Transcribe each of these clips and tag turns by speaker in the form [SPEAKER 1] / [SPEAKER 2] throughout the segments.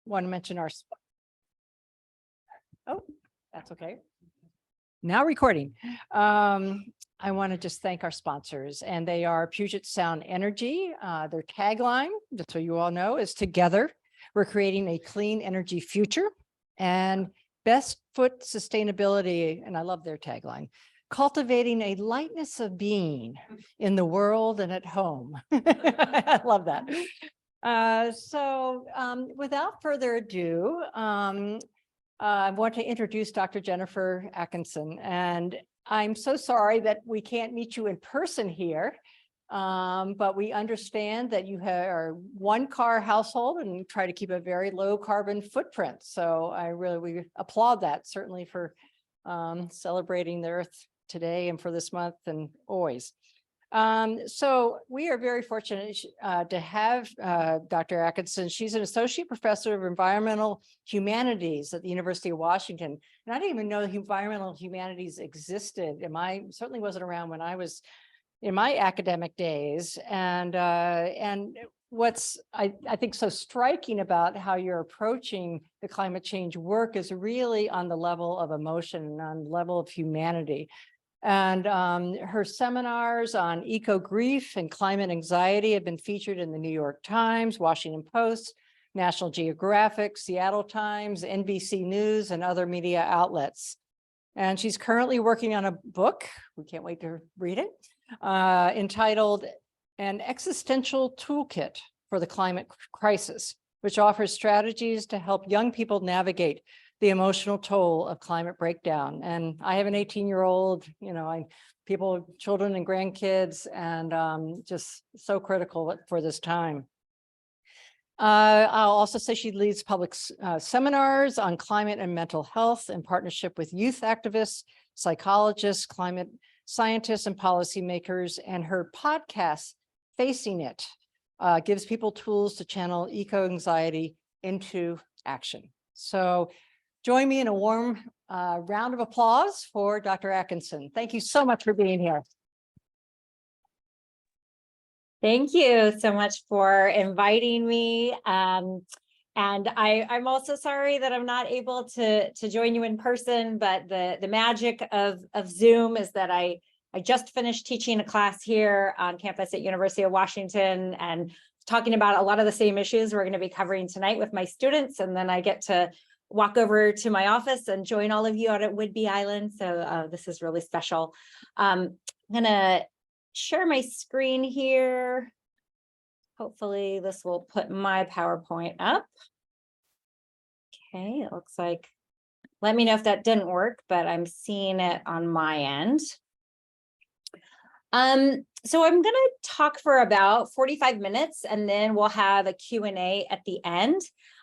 [SPEAKER 1] want to mention oh, that's okay. Now recording. I want to just thank our sponsors, and they are Puget Sound Energy. Their tagline, just so you all know, is "Together, we're creating a clean energy future." And Best Foot Sustainability, and I love their tagline, "Cultivating a lightness of being in the world and at home." I love that. Without further ado, I want to introduce Dr. Jennifer Atkinson, and I'm so sorry that we can't meet you in person here, but we understand that you are one-car household and try to keep a very low carbon footprint. So we applaud that, certainly for celebrating the Earth today and for this month and always. So we are very fortunate to have Dr. Atkinson. She's an associate professor of environmental humanities at the University of Washington. And I didn't even know environmental humanities existed. And I certainly wasn't around when I was in my academic days. And what's I think so striking about how you're approaching the climate change work is really on the level of emotion and on the level of humanity. And her seminars on eco-grief and climate anxiety have been featured in the New York Times, Washington Post, National Geographic, Seattle Times, NBC News, and other media outlets. And she's currently working on a book, we can't wait to read it, entitled An Existential Toolkit for the Climate Crisis, which offers strategies to help young people navigate the emotional toll of climate breakdown. And I have an 18-year-old, children and grandkids, and just so critical for this time. I'll also say she leads public seminars on climate and mental health in partnership with youth activists, psychologists, climate scientists, and policymakers. And her podcast, Facing It, gives people tools to channel eco-anxiety into action. So join me in a warm round of applause for Dr. Atkinson. Thank you so much for being here.
[SPEAKER 2] Thank you so much for inviting me. And I'm also sorry that I'm not able to join you in person, but the magic of Zoom is that I just finished teaching a class here on campus at University of Washington and talking about a lot of the same issues we're going to be covering tonight with my students. And then I get to walk over to my office and join all of you out at Whidbey Island. So this is really special. I'm gonna share my screen here. Hopefully this will put my PowerPoint up. Okay, it looks like, let me know if that didn't work, but I'm seeing it on my end. So I'm gonna talk for about 45 minutes and then we'll have a Q&A at the end.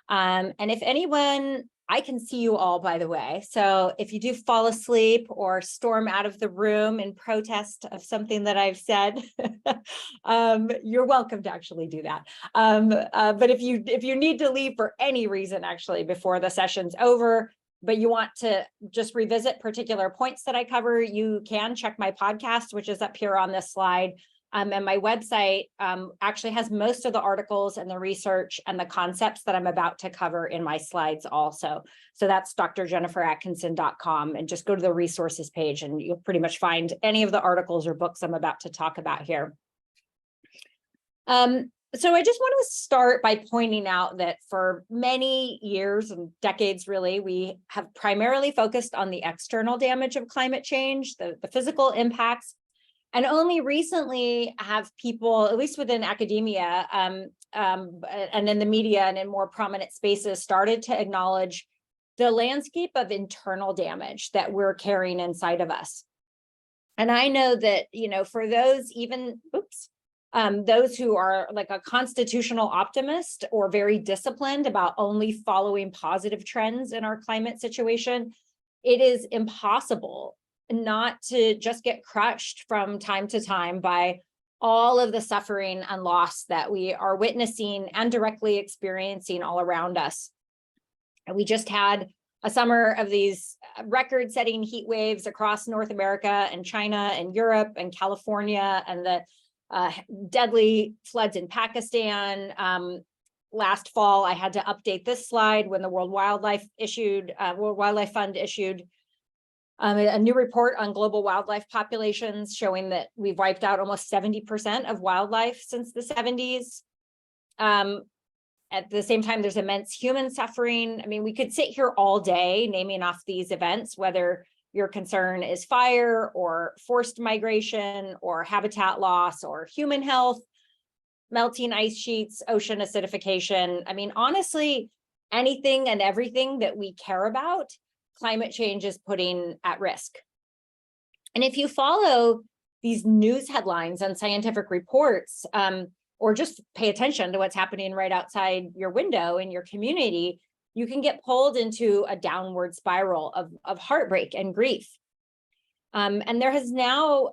[SPEAKER 2] And if anyone, I can see you all, by the way. So if you do fall asleep or storm out of the room in protest of something that I've said, you're welcome to actually do that. But if you need to leave for any reason, actually, before the session's over, but you want to just revisit particular points that I cover, you can check my podcast, which is up here on this slide. And my website actually has most of the articles and the research and the concepts that I'm about to cover in my slides also. So that's drjenniferatkinson.com, and just go to the resources page and you'll pretty much find any of the articles or books I'm about to talk about here. So I just want to start by pointing out that for many years and decades, really, we have primarily focused on the external damage of climate change, the physical impacts. And only recently have people, at least within academia and in the media and in more prominent spaces, started to acknowledge the landscape of internal damage that we're carrying inside of us. And I know that, for those those who are like a constitutional optimist or very disciplined about only following positive trends in our climate situation, it is impossible not to just get crushed from time to time by all of the suffering and loss that we are witnessing and directly experiencing all around us. And we just had a summer of these record-setting heat waves across North America and China and Europe and California, and the deadly floods in Pakistan. last fall, I had to update this slide when the World Wildlife Fund issued a new report on global wildlife populations showing that we've wiped out almost 70% of wildlife since the 70s. At the same time, there's immense human suffering. I mean, we could sit here all day naming off these events, whether your concern is fire or forced migration or habitat loss or human health, melting ice sheets, ocean acidification. I mean, honestly, anything and everything that we care about, climate change is putting at risk. And if you follow these news headlines and scientific reports, or just pay attention to what's happening right outside your window in your community, you can get pulled into a downward spiral of heartbreak and grief. And there has now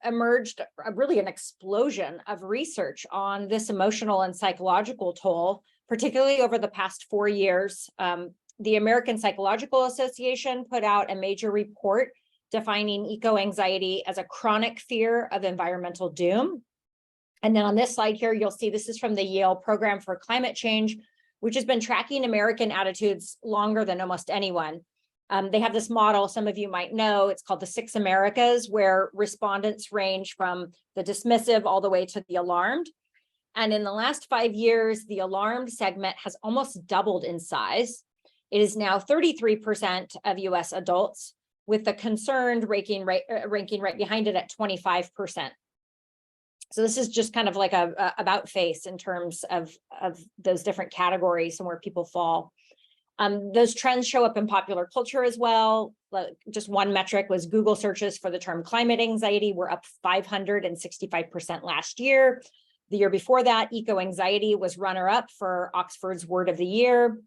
[SPEAKER 2] emerged really an explosion of research on this emotional and psychological toll, particularly over the past 4 years. The American Psychological Association put out a major report defining eco-anxiety as a chronic fear of environmental doom. And then on this slide here, you'll see this is from the Yale Program for Climate Change, which has been tracking American attitudes longer than almost anyone. They have this model, some of you might know, it's called the 6 Americas, where respondents range from the dismissive all the way to the alarmed. And in the last 5 years, the alarmed segment has almost doubled in size. It is now 33% of US adults, with the concerned ranking right behind it at 25%. So this is just kind of like a about face in terms of those different categories and where people fall. Those trends show up in popular culture as well. Just one metric was Google searches for the term climate anxiety were up 565% last year. The year before that, eco-anxiety was runner-up for Oxford's Word of the Year.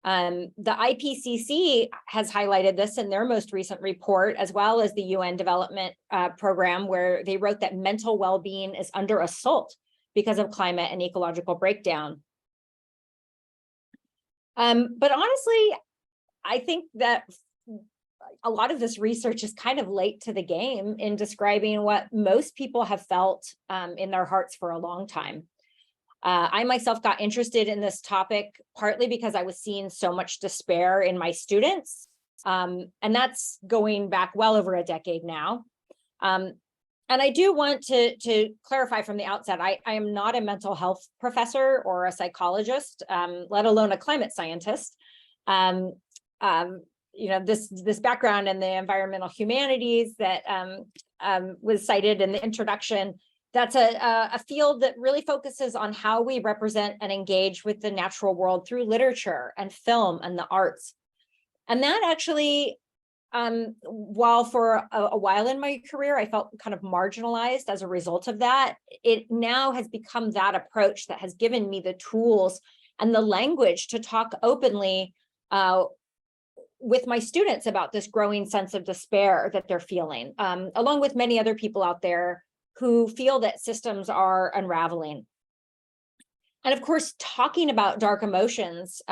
[SPEAKER 2] The IPCC has highlighted this in their most recent report, as well as the UN Development Program, where they wrote that mental well-being is under assault because of climate and ecological breakdown. But honestly, I think that a lot of this research is kind of late to the game in describing what most people have felt in their hearts for a long time. I myself got interested in this topic partly because I was seeing so much despair in my students, and that's going back well over a decade now. And I do want to clarify from the outset, I am not a mental health professor or a psychologist, let alone a climate scientist. You know, this background in the environmental humanities that was cited in the introduction, that's a field that really focuses on how we represent and engage with the natural world through literature and film and the arts. And that actually, while for a while in my career, I felt kind of marginalized as a result of that, it now has become that approach that has given me the tools and the language to talk openly with my students about this growing sense of despair that they're feeling, along with many other people out there who feel that systems are unraveling. And of course, talking about dark emotions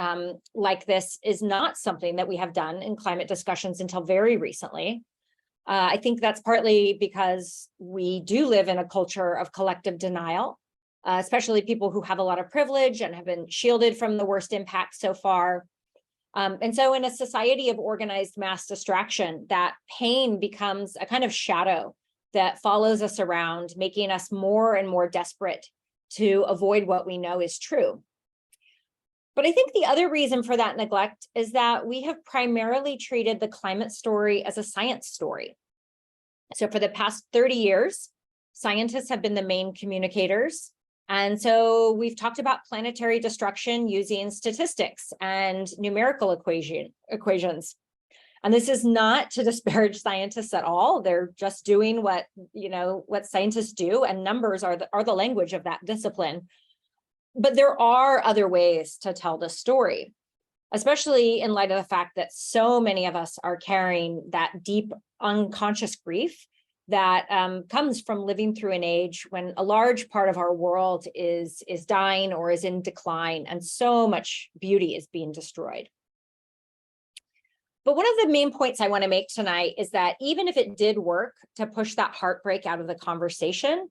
[SPEAKER 2] like this is not something that we have done in climate discussions until very recently. I think that's partly because we do live in a culture of collective denial, especially people who have a lot of privilege and have been shielded from the worst impacts so far. And so in a society of organized mass distraction, that pain becomes a kind of shadow that follows us around, making us more and more desperate to avoid what we know is true. But I think the other reason for that neglect is that we have primarily treated the climate story as a science story. So for the past 30 years, scientists have been the main communicators. And so we've talked about planetary destruction using statistics and numerical equations. And this is not to disparage scientists at all. They're just doing what scientists do, and numbers are the language of that discipline. But there are other ways to tell the story, especially in light of the fact that so many of us are carrying that deep unconscious grief that comes from living through an age when a large part of our world is dying or is in decline, and so much beauty is being destroyed. But one of the main points I want to make tonight is that even if it did work to push that heartbreak out of the conversation,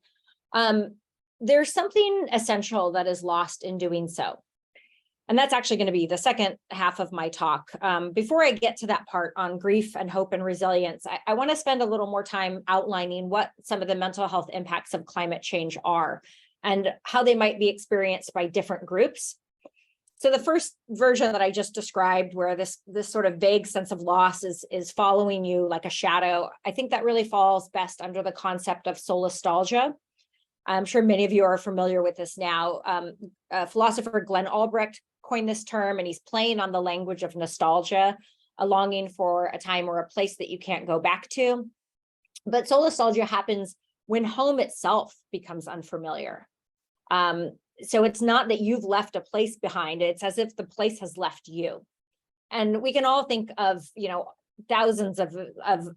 [SPEAKER 2] there's something essential that is lost in doing so. And that's actually going to be the second half of my talk. Before I get to that part on grief and hope and resilience, I want to spend a little more time outlining what some of the mental health impacts of climate change are and how they might be experienced by different groups. So the first version that I just described, where this sort of vague sense of loss is following you like a shadow, I think that really falls best under the concept of solastalgia. I'm sure many of you are familiar with this now. Philosopher Glenn Albrecht coined this term, and he's playing on the language of nostalgia, a longing for a time or a place that you can't go back to. But solastalgia happens when home itself becomes unfamiliar. So it's not that you've left a place behind, it's as if the place has left you. And we can all think of, thousands of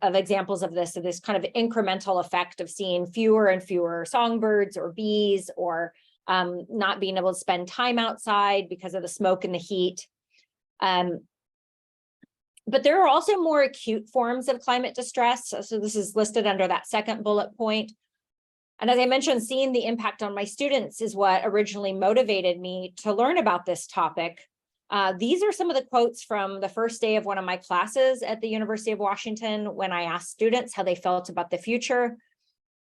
[SPEAKER 2] examples of this kind of incremental effect of seeing fewer and fewer songbirds or bees, or not being able to spend time outside because of the smoke and the heat. But there are also more acute forms of climate distress. So this is listed under that second bullet point. And as I mentioned, seeing the impact on my students is what originally motivated me to learn about this topic. These are some of the quotes from the first day of one of my classes at the University of Washington when I asked students how they felt about the future.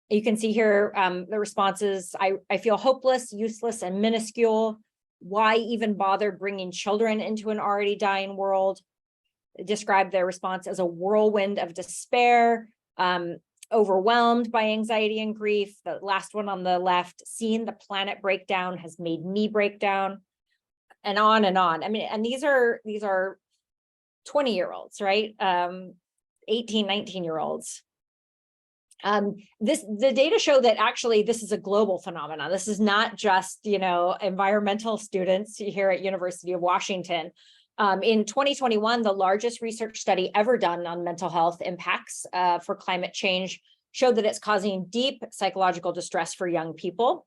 [SPEAKER 2] You can see here the responses. I feel hopeless, useless, and minuscule. Why even bother bringing children into an already dying world? Describe their response as a whirlwind of despair, overwhelmed by anxiety and grief. The last one on the left, seeing the planet break down has made me break down, and on and on. I mean, and these are 20-year-olds, right? 18, 19-year-olds. The data show that actually this is a global phenomenon. This is not just, environmental students here at University of Washington. In 2021, the largest research study ever done on mental health impacts for climate change showed that it's causing deep psychological distress for young people.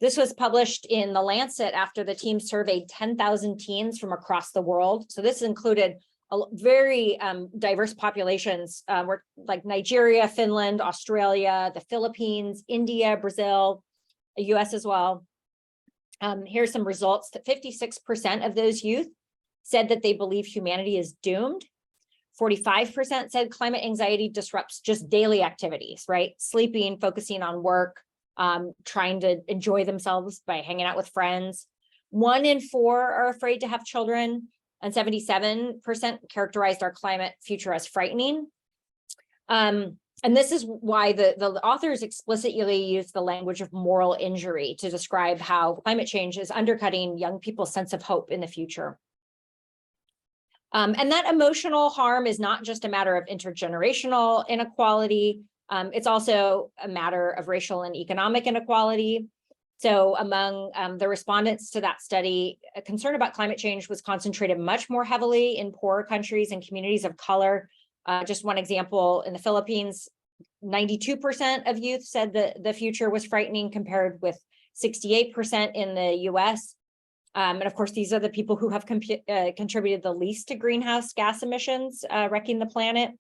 [SPEAKER 2] This was published in The Lancet after the team surveyed 10,000 teens from across the world. So this included very diverse populations, like Nigeria, Finland, Australia, the Philippines, India, Brazil, the US as well. Here's some results that 56% of those youth said that they believe humanity is doomed. 45% said climate anxiety disrupts just daily activities, right? Sleeping, focusing on work, trying to enjoy themselves by hanging out with friends. 1 in 4 are afraid to have children, and 77% characterized our climate future as frightening. And this is why the authors explicitly use the language of moral injury to describe how climate change is undercutting young people's sense of hope in the future. And that emotional harm is not just a matter of intergenerational inequality. It's also a matter of racial and economic inequality. So among the respondents to that study, a concern about climate change was concentrated much more heavily in poorer countries and communities of color. Just one example, in the Philippines, 92% of youth said that the future was frightening, compared with 68% in the US. And of course, these are the people who have contributed the least to greenhouse gas emissions, wrecking the planet.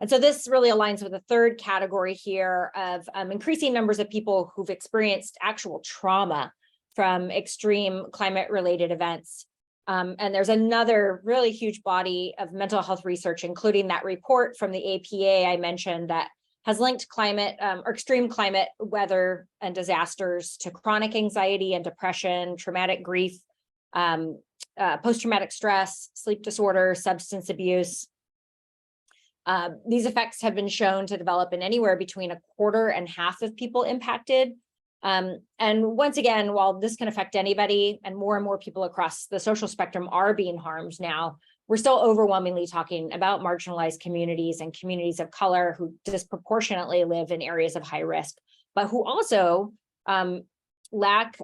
[SPEAKER 2] And so this really aligns with the third category here of increasing numbers of people who've experienced actual trauma from extreme climate-related events. And there's another really huge body of mental health research, including that report from the APA I mentioned, that has linked climate or extreme climate weather and disasters to chronic anxiety and depression, traumatic grief, post-traumatic stress, sleep disorder, substance abuse. These effects have been shown to develop in anywhere between 1/4 and half of people impacted. And once again, while this can affect anybody, and more people across the social spectrum are being harmed now, we're still overwhelmingly talking about marginalized communities and communities of color who disproportionately live in areas of high risk, but who also lack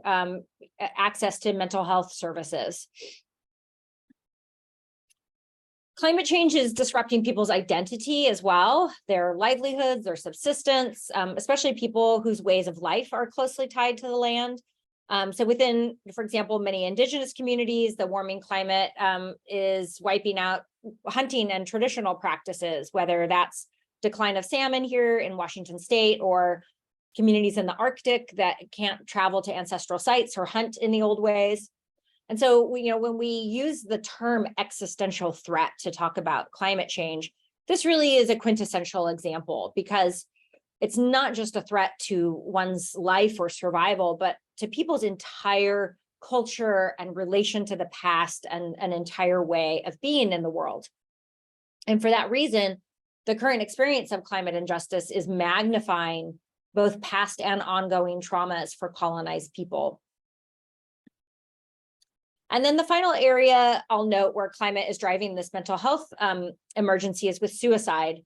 [SPEAKER 2] access to mental health services. Climate change is disrupting people's identity as well, their livelihoods, their subsistence, especially people whose ways of life are closely tied to the land. So within, for example, many indigenous communities, the warming climate is wiping out hunting and traditional practices, whether that's decline of salmon here in Washington state, or communities in the Arctic that can't travel to ancestral sites or hunt in the old ways. And so, when we use the term existential threat to talk about climate change, this really is a quintessential example, because it's not just a threat to one's life or survival, but to people's entire culture and relation to the past and an entire way of being in the world. And for that reason, the current experience of climate injustice is magnifying both past and ongoing traumas for colonized people. And then the final area I'll note where climate is driving this mental health emergency is with suicide.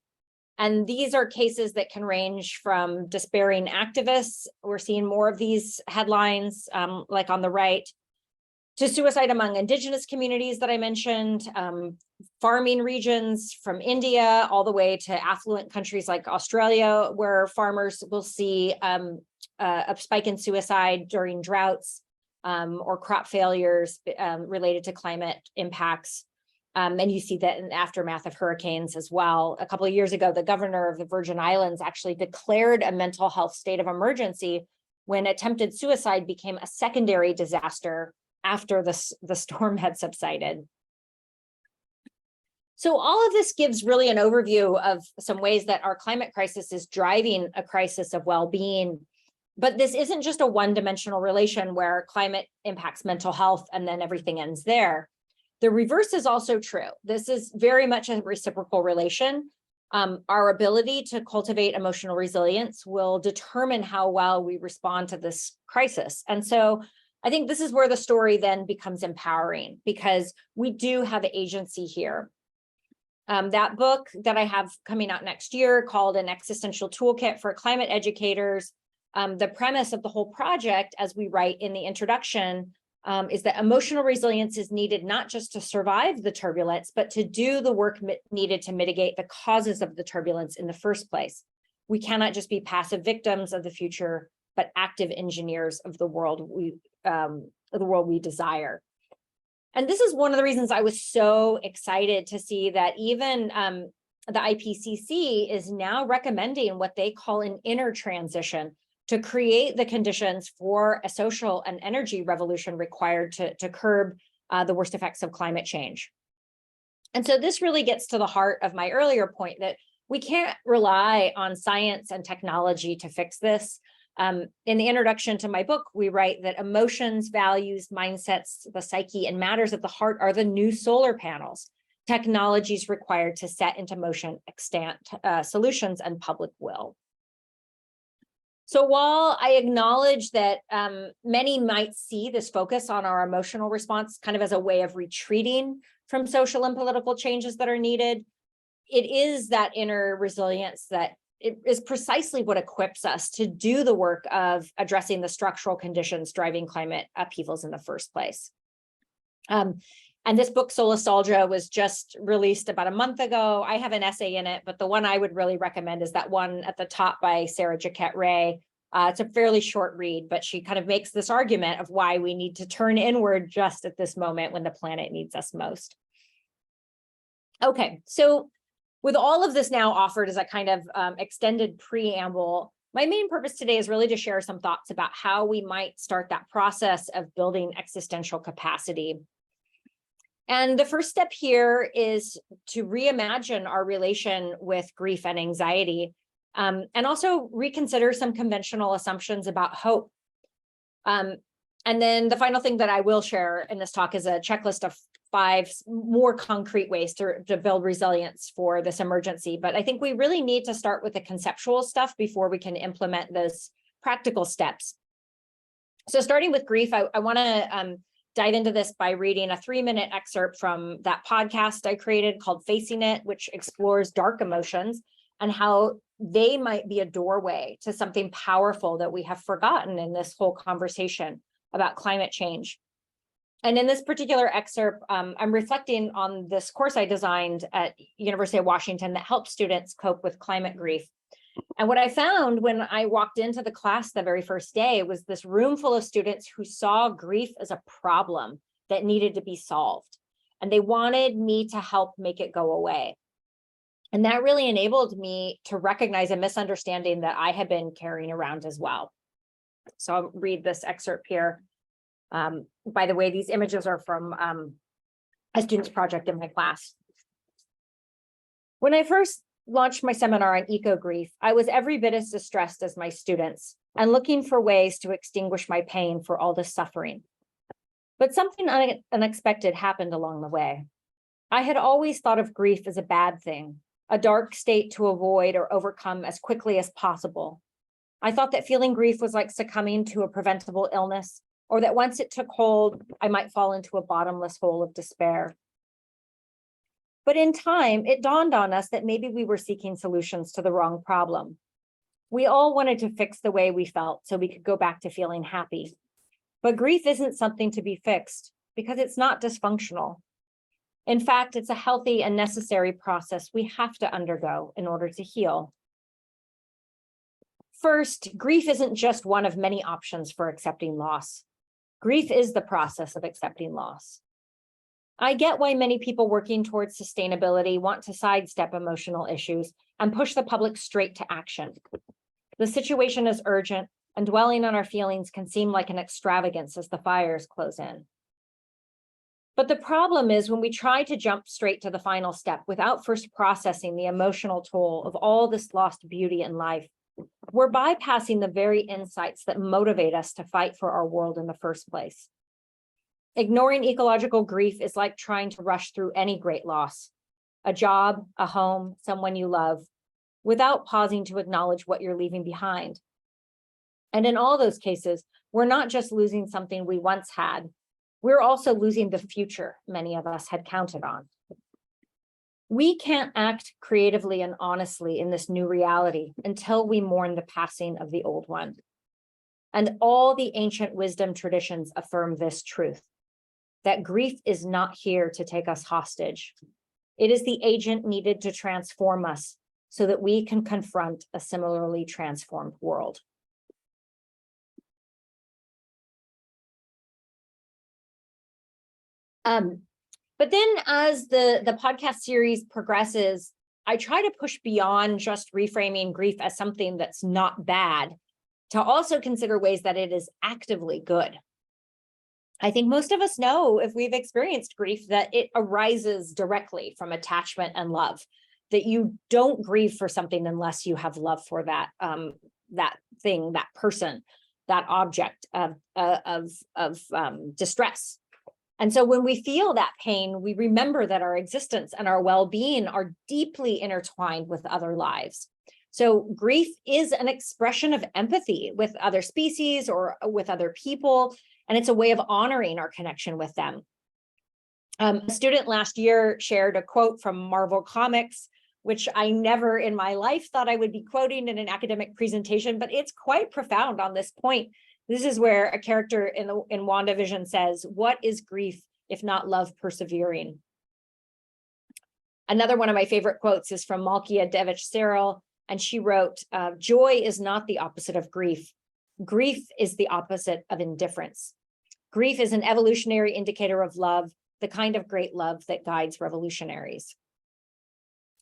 [SPEAKER 2] And these are cases that can range from despairing activists. We're seeing more of these headlines, like on the right, to suicide among indigenous communities that I mentioned, farming regions from India, all the way to affluent countries like Australia, where farmers will see a spike in suicide during droughts or crop failures related to climate impacts. And you see that in the aftermath of hurricanes as well. A couple of years ago, the governor of the Virgin Islands actually declared a mental health state of emergency when attempted suicide became a secondary disaster after the storm had subsided. So all of this gives really an overview of some ways that our climate crisis is driving a crisis of well-being. But this isn't just a one-dimensional relation where climate impacts mental health and then everything ends there. The reverse is also true. This is very much a reciprocal relation. Our ability to cultivate emotional resilience will determine how well we respond to this crisis. And so I think this is where the story then becomes empowering, because we do have agency here. That book that I have coming out next year, called An Existential Toolkit for Climate Educators, the premise of the whole project, as we write in the introduction, is that emotional resilience is needed not just to survive the turbulence, but to do the work needed to mitigate the causes of the turbulence in the first place. We cannot just be passive victims of the future, but active engineers of the world we desire. And this is one of the reasons I was so excited to see that even the IPCC is now recommending what they call an inner transition to create the conditions for a social and energy revolution required to curb the worst effects of climate change. And so this really gets to the heart of my earlier point that we can't rely on science and technology to fix this. In the introduction to my book, we write that emotions, values, mindsets, the psyche, and matters of the heart are the new solar panels, technologies required to set into motion extant solutions and public will. So while I acknowledge that many might see this focus on our emotional response kind of as a way of retreating from social and political changes that are needed, it is that inner resilience that it is precisely what equips us to do the work of addressing the structural conditions driving climate upheavals in the first place. And this book, Solastalgia, was just released about a month ago. I have an essay in it, but the one I would really recommend is that one at the top by Sarah Jaquette Ray. It's a fairly short read, but she kind of makes this argument of why we need to turn inward just at this moment when the planet needs us most. Okay, so with all of this now offered as a kind of extended preamble, my main purpose today is really to share some thoughts about how we might start that process of building existential capacity. And the first step here is to reimagine our relation with grief and anxiety, and also reconsider some conventional assumptions about hope. And then the final thing that I will share in this talk is a checklist of 5 more concrete ways to build resilience for this emergency. But I think we really need to start with the conceptual stuff before we can implement those practical steps. So starting with grief, I want to dive into this by reading a 3-minute excerpt from that podcast I created called Facing It, which explores dark emotions and how they might be a doorway to something powerful that we have forgotten in this whole conversation about climate change. And in this particular excerpt, I'm reflecting on this course I designed at University of Washington that helps students cope with climate grief. And what I found when I walked into the class the very first day was this room full of students who saw grief as a problem that needed to be solved. And they wanted me to help make it go away. And that really enabled me to recognize a misunderstanding that I had been carrying around as well. So I'll read this excerpt here. By the way, these images are from a student's project in my class. When I first launched my seminar on eco-grief, I was every bit as distressed as my students and looking for ways to extinguish my pain for all this suffering. But something unexpected happened along the way. I had always thought of grief as a bad thing, a dark state to avoid or overcome as quickly as possible. I thought that feeling grief was like succumbing to a preventable illness, or that once it took hold, I might fall into a bottomless hole of despair. But in time, it dawned on us that maybe we were seeking solutions to the wrong problem. We all wanted to fix the way we felt so we could go back to feeling happy. But grief isn't something to be fixed because it's not dysfunctional. In fact, it's a healthy and necessary process we have to undergo in order to heal. First, grief isn't just one of many options for accepting loss. Grief is the process of accepting loss. I get why many people working towards sustainability want to sidestep emotional issues and push the public straight to action. The situation is urgent, and dwelling on our feelings can seem like an extravagance as the fires close in. But the problem is when we try to jump straight to the final step without first processing the emotional toll of all this lost beauty in life, we're bypassing the very insights that motivate us to fight for our world in the first place. Ignoring ecological grief is like trying to rush through any great loss, a job, a home, someone you love, without pausing to acknowledge what you're leaving behind. And in all those cases, we're not just losing something we once had, we're also losing the future many of us had counted on. We can't act creatively and honestly in this new reality until we mourn the passing of the old one. And all the ancient wisdom traditions affirm this truth, that grief is not here to take us hostage. It is the agent needed to transform us so that we can confront a similarly transformed world. But then as the podcast series progresses, I try to push beyond just reframing grief as something that's not bad, to also consider ways that it is actively good. I think most of us know, if we've experienced grief, that it arises directly from attachment and love, that you don't grieve for something unless you have love for that, that thing, that person, that object of distress. And so when we feel that pain, we remember that our existence and our well-being are deeply intertwined with other lives. So grief is an expression of empathy with other species or with other people, and it's a way of honoring our connection with them. A student last year shared a quote from Marvel Comics, which I never in my life thought I would be quoting in an academic presentation, but it's quite profound on this point. This is where a character in WandaVision says, "What is grief if not love persevering?" Another one of my favorite quotes is from Malkia Devich-Cyril, and she wrote, "Joy is not the opposite of grief. Grief is the opposite of indifference. Grief is an evolutionary indicator of love, the kind of great love that guides revolutionaries."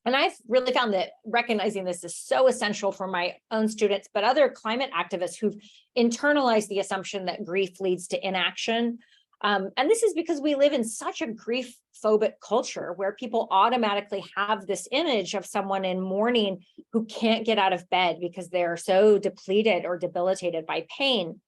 [SPEAKER 2] And I've really found that recognizing this is so essential for my own students, but other climate activists who've internalized the assumption that grief leads to inaction. And this is because we live in such a grief-phobic culture where people automatically have this image of someone in mourning who can't get out of bed because they're so depleted or debilitated by pain.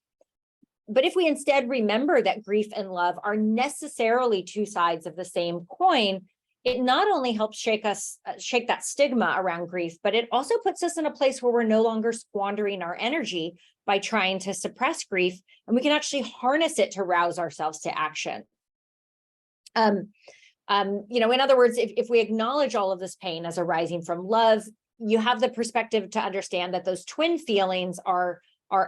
[SPEAKER 2] But if we instead remember that grief and love are necessarily two sides of the same coin, it not only helps shake that stigma around grief, but it also puts us in a place where we're no longer squandering our energy by trying to suppress grief, and we can actually harness it to rouse ourselves to action. In other words, if we acknowledge all of this pain as arising from love, you have the perspective to understand that those twin feelings are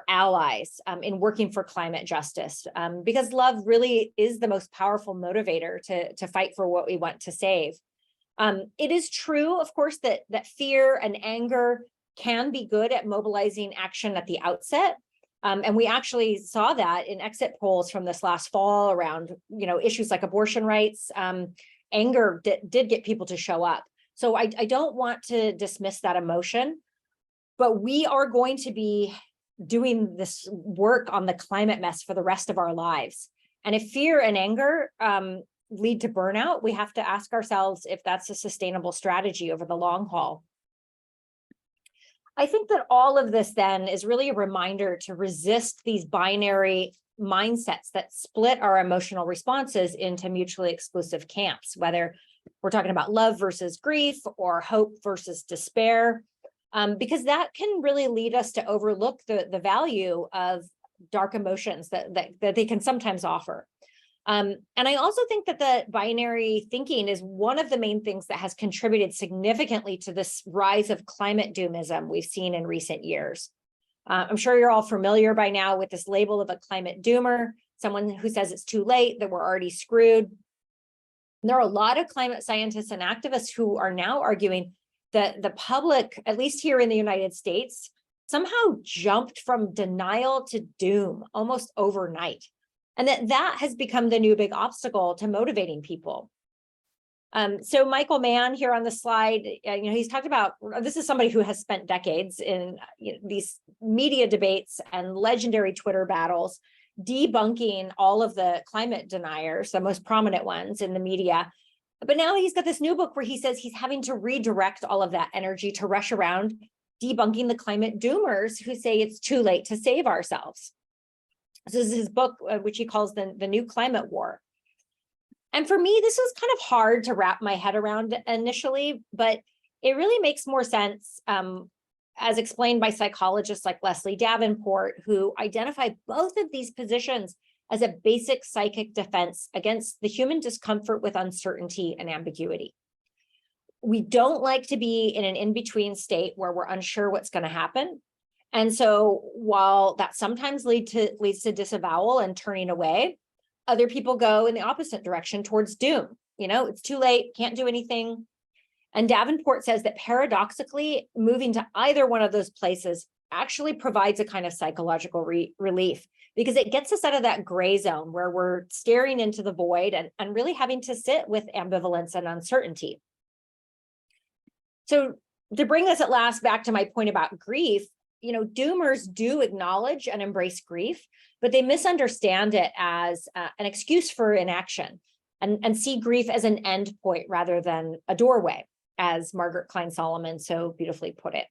[SPEAKER 2] allies in working for climate justice, because love really is the most powerful motivator to fight for what we want to save. It is true, of course, that fear and anger can be good at mobilizing action at the outset. And we actually saw that in exit polls from this last fall around, issues like abortion rights. Anger did get people to show up. So I don't want to dismiss that emotion, but we are going to be doing this work on the climate mess for the rest of our lives. And if fear and anger lead to burnout, we have to ask ourselves if that's a sustainable strategy over the long haul. I think that all of this then is really a reminder to resist these binary mindsets that split our emotional responses into mutually exclusive camps, whether we're talking about love versus grief or hope versus despair, because that can really lead us to overlook the value of dark emotions that they can sometimes offer. And I also think that the binary thinking is one of the main things that has contributed significantly to this rise of climate doomism we've seen in recent years. I'm sure you're all familiar by now with this label of a climate doomer, someone who says it's too late, that we're already screwed. And there are a lot of climate scientists and activists who are now arguing that the public, at least here in the United States, somehow jumped from denial to doom almost overnight. And that has become the new big obstacle to motivating people. So Michael Mann here on the slide, he's talked about, this is somebody who has spent decades in these media debates and legendary Twitter battles, debunking all of the climate deniers, the most prominent ones in the media. But now he's got this new book where he says he's having to redirect all of that energy to rush around debunking the climate doomers who say it's too late to save ourselves. This is his book, which he calls the New Climate War. And for me, this was kind of hard to wrap my head around initially, but it really makes more sense as explained by psychologists like Leslie Davenport, who identify both of these positions as a basic psychic defense against the human discomfort with uncertainty and ambiguity. We don't like to be in an in-between state where we're unsure what's going to happen. And so while that sometimes leads to disavowal and turning away, other people go in the opposite direction towards doom. It's too late, can't do anything. And Davenport says that paradoxically, moving to either one of those places actually provides a kind of psychological relief, because it gets us out of that gray zone where we're staring into the void and really having to sit with ambivalence and uncertainty. So to bring us at last back to my point about grief, doomers do acknowledge and embrace grief, but they misunderstand it as an excuse for inaction and see grief as an end point rather than a doorway, as Margaret Klein Solomon so beautifully put it.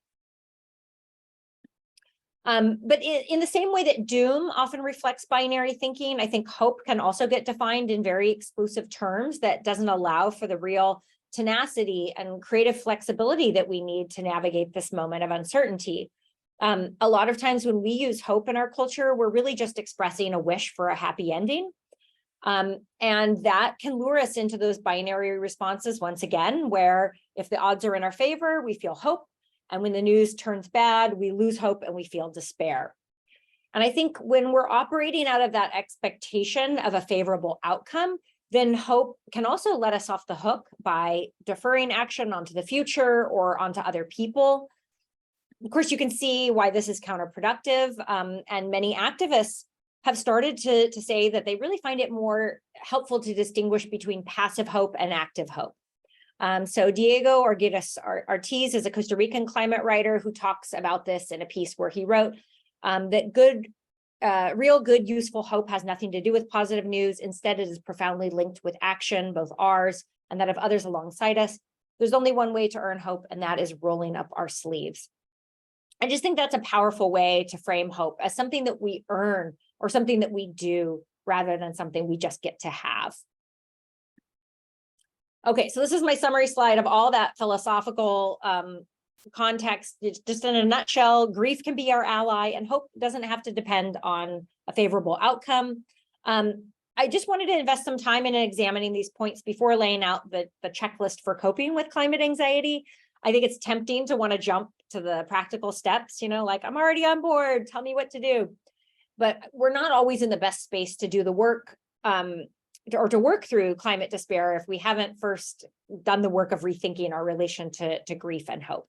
[SPEAKER 2] But in the same way that doom often reflects binary thinking, I think hope can also get defined in very exclusive terms that doesn't allow for the real tenacity and creative flexibility that we need to navigate this moment of uncertainty. A lot of times when we use hope in our culture, we're really just expressing a wish for a happy ending. And that can lure us into those binary responses once again, where if the odds are in our favor, we feel hope. And when the news turns bad, we lose hope and we feel despair. And I think when we're operating out of that expectation of a favorable outcome, then hope can also let us off the hook by deferring action onto the future or onto other people. Of course, you can see why this is counterproductive, and many activists have started to say that they really find it more helpful to distinguish between passive hope and active hope. So Diego Ortiz is a Costa Rican climate writer who talks about this in a piece where he wrote that real good, useful hope has nothing to do with positive news. Instead, it is profoundly linked with action, both ours and that of others alongside us. There's only one way to earn hope, and that is rolling up our sleeves. I just think that's a powerful way to frame hope as something that we earn or something that we do rather than something we just get to have. Okay, so this is my summary slide of all that philosophical context. Just in a nutshell, grief can be our ally and hope doesn't have to depend on a favorable outcome. I just wanted to invest some time in examining these points before laying out the checklist for coping with climate anxiety. I think it's tempting to want to jump to the practical steps, like I'm already on board, tell me what to do. But we're not always in the best space to do the work or to work through climate despair if we haven't first done the work of rethinking our relation to grief and hope.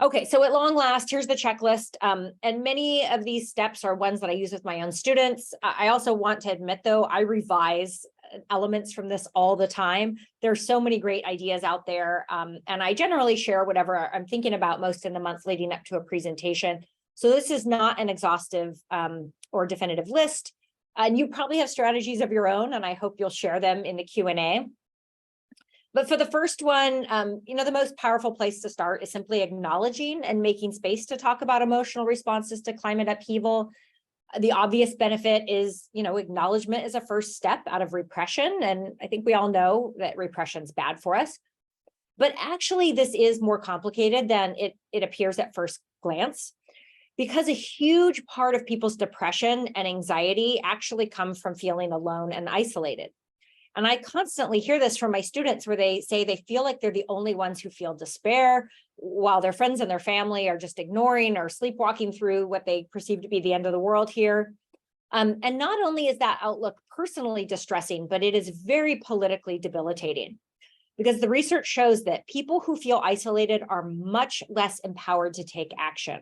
[SPEAKER 2] Okay, so at long last, here's the checklist. And many of these steps are ones that I use with my own students. I also want to admit, though, I revise elements from this all the time. There's so many great ideas out there. And I generally share whatever I'm thinking about most in the months leading up to a presentation. So this is not an exhaustive or definitive list. And you probably have strategies of your own, and I hope you'll share them in the Q&A. But for the first one, the most powerful place to start is simply acknowledging and making space to talk about emotional responses to climate upheaval. The obvious benefit is, acknowledgement is a first step out of repression. And I think we all know that repression is bad for us. But actually, this is more complicated than it appears at first glance, because a huge part of people's depression and anxiety actually come from feeling alone and isolated. And I constantly hear this from my students where they say they feel like they're the only ones who feel despair, while their friends and their family are just ignoring or sleepwalking through what they perceive to be the end of the world here. And not only is that outlook personally distressing, but it is very politically debilitating, because the research shows that people who feel isolated are much less empowered to take action.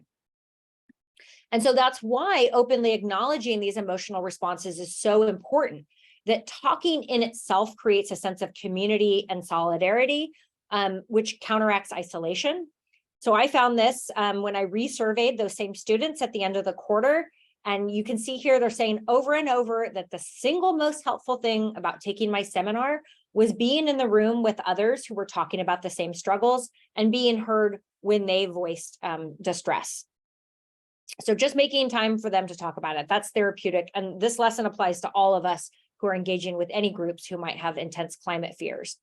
[SPEAKER 2] And so that's why openly acknowledging these emotional responses is so important, that talking in itself creates a sense of community and solidarity, which counteracts isolation. So I found this when I resurveyed those same students at the end of the quarter. And you can see here, they're saying over and over that the single most helpful thing about taking my seminar was being in the room with others who were talking about the same struggles and being heard when they voiced distress. So just making time for them to talk about it, that's therapeutic. And this lesson applies to all of us who are engaging with any groups who might have intense climate fears.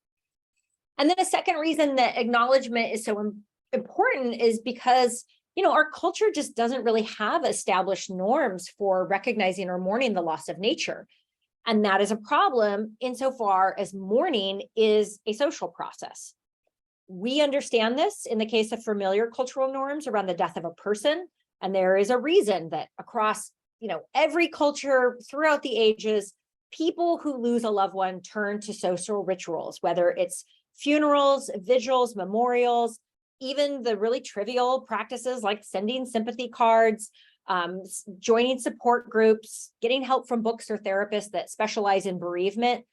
[SPEAKER 2] And then a second reason that acknowledgement is so important is because, our culture just doesn't really have established norms for recognizing or mourning the loss of nature. And that is a problem insofar as mourning is a social process. We understand this in the case of familiar cultural norms around the death of a person. And there is a reason that across, every culture throughout the ages, people who lose a loved one turn to social rituals, whether it's funerals, vigils, memorials, even the really trivial practices like sending sympathy cards, joining support groups, getting help from books or therapists that specialize in bereavement.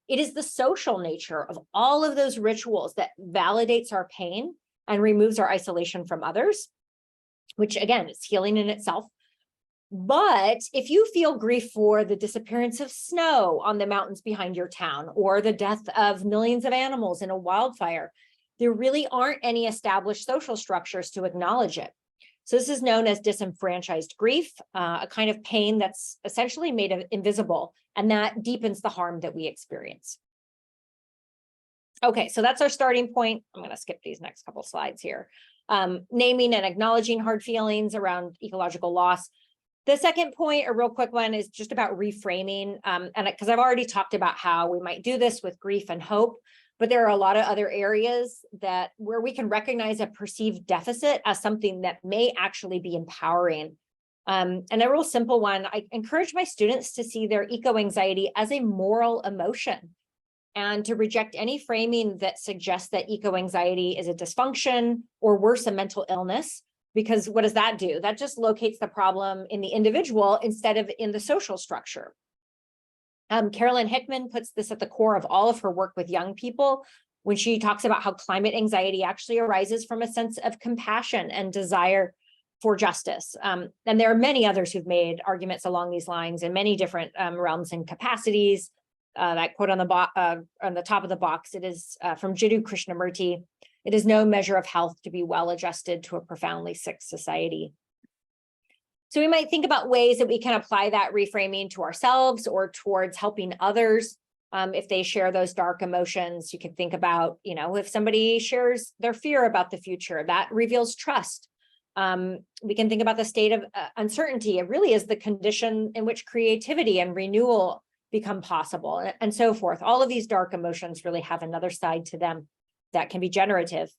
[SPEAKER 2] It is the social nature of all of those rituals that validates our pain and removes our isolation from others, which again, is healing in itself. But if you feel grief for the disappearance of snow on the mountains behind your town, or the death of millions of animals in a wildfire, there really aren't any established social structures to acknowledge it. So this is known as disenfranchised grief, a kind of pain that's essentially made invisible, and that deepens the harm that we experience. Okay, so that's our starting point. I'm going to skip these next couple slides here. Naming and acknowledging hard feelings around ecological loss. The second point, a real quick one, is just about reframing. And because I've already talked about how we might do this with grief and hope, but there are a lot of other areas where we can recognize a perceived deficit as something that may actually be empowering. And a real simple one, I encourage my students to see their eco-anxiety as a moral emotion, and to reject any framing that suggests that eco-anxiety is a dysfunction or worse, a mental illness. Because what does that do? That just locates the problem in the individual instead of in the social structure. Carolyn Hickman puts this at the core of all of her work with young people when she talks about how climate anxiety actually arises from a sense of compassion and desire for justice. And there are many others who've made arguments along these lines in many different realms and capacities. That quote on the top of the box, it is from Jiddu Krishnamurti. It is no measure of health to be well adjusted to a profoundly sick society. So we might think about ways that we can apply that reframing to ourselves or towards helping others. If they share those dark emotions, you can think about, if somebody shares their fear about the future, that reveals trust. We can think about the state of uncertainty. It really is the condition in which creativity and renewal become possible, and so forth. All of these dark emotions really have another side to them that can be generative.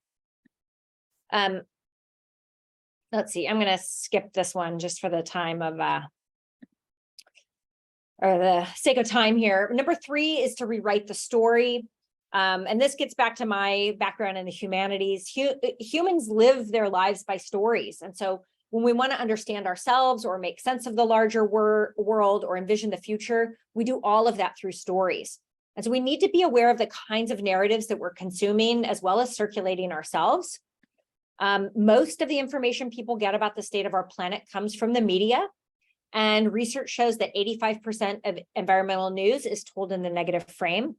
[SPEAKER 2] Let's see, I'm going to skip this one just for the time of, or the sake of time here. Number 3 is to rewrite the story. And this gets back to my background in the humanities. Humans live their lives by stories. And so when we want to understand ourselves or make sense of the larger world or envision the future, we do all of that through stories. And so we need to be aware of the kinds of narratives that we're consuming as well as circulating ourselves. Most of the information people get about the state of our planet comes from the media. And research shows that 85% of environmental news is told in the negative frame.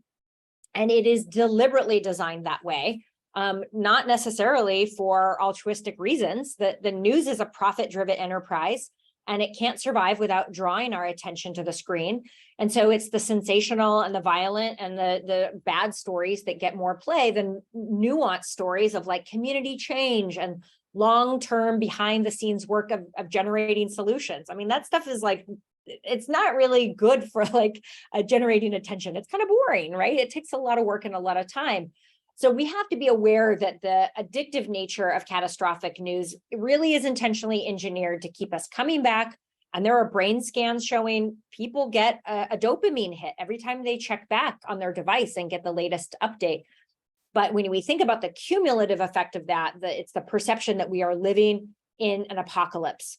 [SPEAKER 2] And it is deliberately designed that way, not necessarily for altruistic reasons. The news is a profit-driven enterprise, and it can't survive without drawing our attention to the screen. And so it's the sensational and the violent and the bad stories that get more play than nuanced stories of like community change and long-term behind the scenes work of generating solutions. I mean, that stuff is like, it's not really good for like generating attention. It's kind of boring, right? It takes a lot of work and a lot of time. So we have to be aware that the addictive nature of catastrophic news really is intentionally engineered to keep us coming back. And there are brain scans showing people get a dopamine hit every time they check back on their device and get the latest update. But when we think about the cumulative effect of that, it's the perception that we are living in an apocalypse.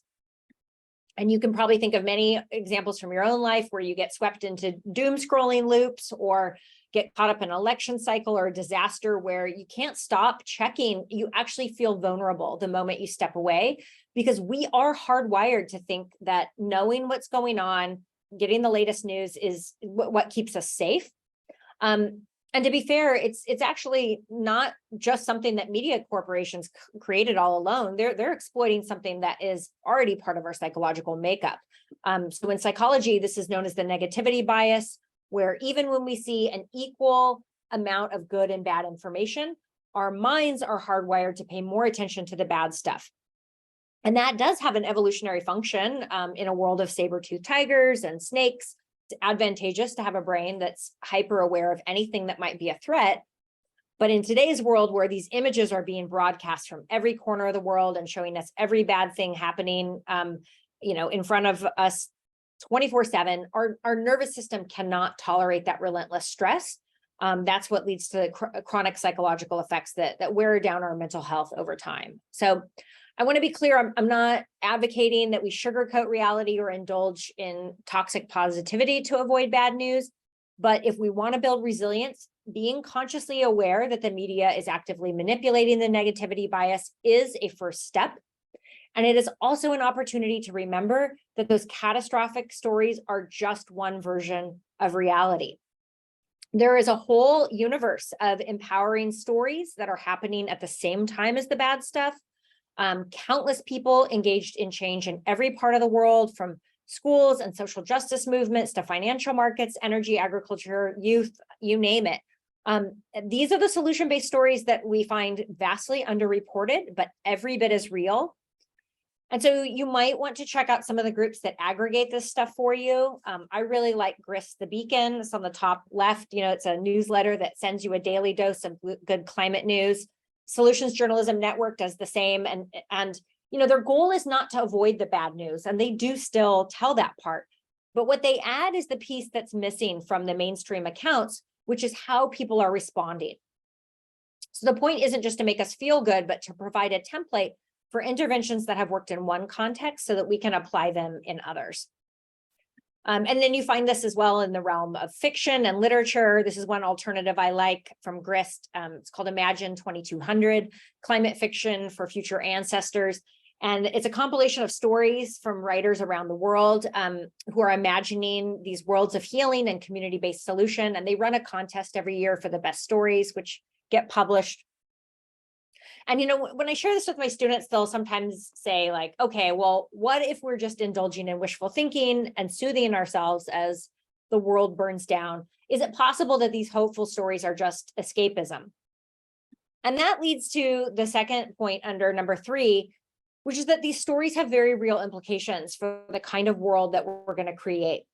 [SPEAKER 2] And you can probably think of many examples from your own life where you get swept into doom scrolling loops or get caught up in an election cycle or a disaster where you can't stop checking. You actually feel vulnerable the moment you step away, because we are hardwired to think that knowing what's going on, getting the latest news is what keeps us safe. And to be fair, it's actually not just something that media corporations created all alone. They're exploiting something that is already part of our psychological makeup. So in psychology, this is known as the negativity bias, where even when we see an equal amount of good and bad information, our minds are hardwired to pay more attention to the bad stuff. And that does have an evolutionary function in a world of saber-toothed tigers and snakes. It's advantageous to have a brain that's hyper aware of anything that might be a threat. But in today's world, where these images are being broadcast from every corner of the world and showing us every bad thing happening, in front of us 24/7, our nervous system cannot tolerate that relentless stress. That's what leads to chronic psychological effects that wear down our mental health over time. So I want to be clear, I'm not advocating that we sugarcoat reality or indulge in toxic positivity to avoid bad news. But if we want to build resilience, being consciously aware that the media is actively manipulating the negativity bias is a first step. And it is also an opportunity to remember that those catastrophic stories are just one version of reality. There is a whole universe of empowering stories that are happening at the same time as the bad stuff. Countless people engaged in change in every part of the world, from schools and social justice movements to financial markets, energy, agriculture, youth, you name it. These are the solution-based stories that we find vastly underreported, but every bit as real. And so you might want to check out some of the groups that aggregate this stuff for you. I really like Grist the Beacon. It's on the top left. It's a newsletter that sends you a daily dose of good climate news. Solutions Journalism Network does the same. And their goal is not to avoid the bad news, and they do still tell that part. But what they add is the piece that's missing from the mainstream accounts, which is how people are responding. So the point isn't just to make us feel good, but to provide a template for interventions that have worked in one context so that we can apply them in others. And then you find this as well in the realm of fiction and literature. This is one alternative I like from Grist. It's called Imagine 2200, Climate Fiction for Future Ancestors. And it's a compilation of stories from writers around the world who are imagining these worlds of healing and community-based solution. And they run a contest every year for the best stories, which get published. And, when I share this with my students, they'll sometimes say like, okay, well, what if we're just indulging in wishful thinking and soothing ourselves as the world burns down? Is it possible that these hopeful stories are just escapism? And that leads to the second point under number 3, which is that these stories have very real implications for the kind of world that we're going to create.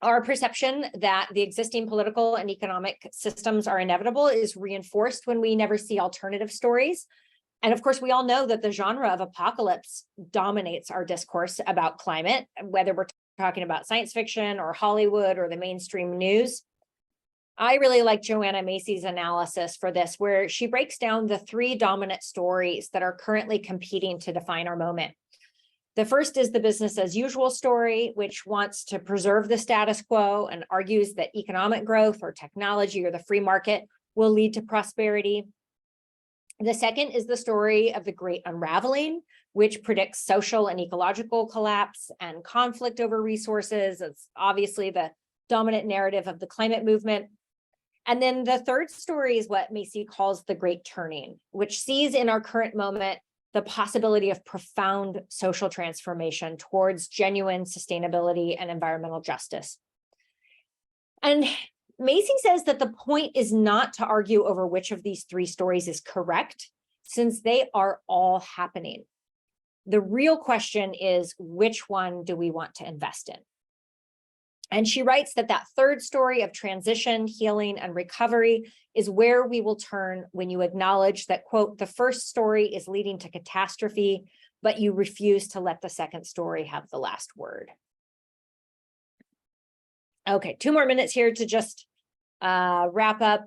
[SPEAKER 2] Our perception that the existing political and economic systems are inevitable is reinforced when we never see alternative stories. And of course, we all know that the genre of apocalypse dominates our discourse about climate, whether we're talking about science fiction or Hollywood or the mainstream news. I really like Joanna Macy's analysis for this, where she breaks down the 3 dominant stories that are currently competing to define our moment. The first is the business as usual story, which wants to preserve the status quo and argues that economic growth or technology or the free market will lead to prosperity. The second is the story of the great unraveling, which predicts social and ecological collapse and conflict over resources. It's obviously the dominant narrative of the climate movement. And then the third story is what Macy calls the Great Turning, which sees in our current moment the possibility of profound social transformation towards genuine sustainability and environmental justice. And Macy says that the point is not to argue over which of these three stories is correct, since they are all happening. The real question is, which one do we want to invest in? And she writes that that third story of transition, healing, and recovery is where we will turn when you acknowledge that, quote, the first story is leading to catastrophe, but you refuse to let the second story have the last word. Okay, 2 more minutes here to just wrap up.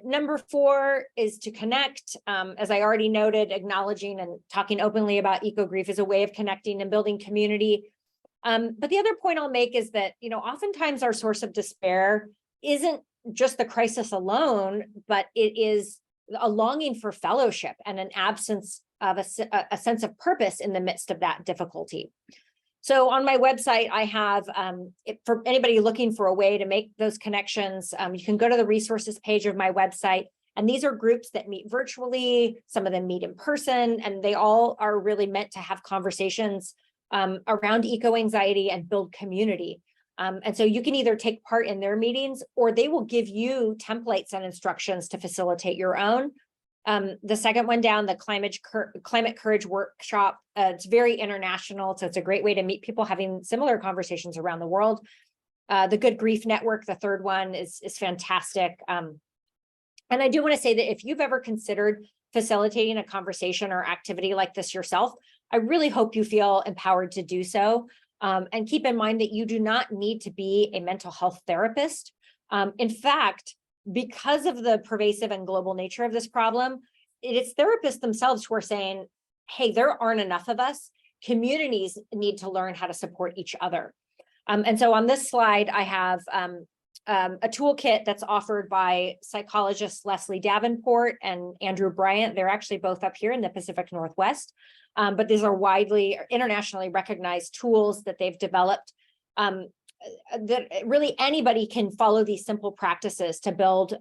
[SPEAKER 2] Number 4 is to connect. As I already noted, acknowledging and talking openly about eco-grief is a way of connecting and building community. But the other point I'll make is that, oftentimes our source of despair isn't just the crisis alone, but it is a longing for fellowship and an absence of a sense of purpose in the midst of that difficulty. So on my website, I have, for anybody looking for a way to make those connections, you can go to the resources page of my website. And these are groups that meet virtually, some of them meet in person, and they all are really meant to have conversations around eco-anxiety and build community. And so you can either take part in their meetings, or they will give you templates and instructions to facilitate your own. The second one down, the Climate Courage Workshop, it's very international, so it's a great way to meet people having similar conversations around the world. The Good Grief Network, the third one, is fantastic. And I do want to say that if you've ever considered facilitating a conversation or activity like this yourself, I really hope you feel empowered to do so. And keep in mind that you do not need to be a mental health therapist. In fact, because of the pervasive and global nature of this problem, it's therapists themselves who are saying, hey, there aren't enough of us. Communities need to learn how to support each other. And so on this slide, I have a toolkit that's offered by psychologists Leslie Davenport and Andrew Bryant. They're actually both up here in the Pacific Northwest. But these are widely internationally recognized tools that they've developed that really anybody can follow these simple practices to build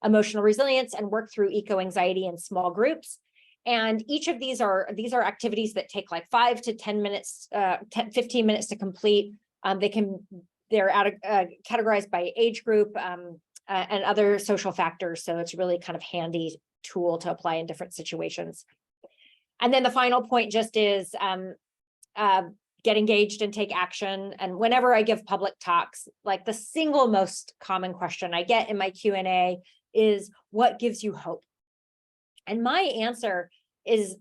[SPEAKER 2] emotional resilience and work through eco-anxiety in small groups. And each of these are activities that take like 5 to 10 minutes, 15 minutes to complete. They're categorized by age group and other social factors. So it's really kind of handy tool to apply in different situations. And then the final point just is get engaged and take action. And whenever I give public talks, like the single most common question I get in my Q&A is, what gives you hope? And my answer is,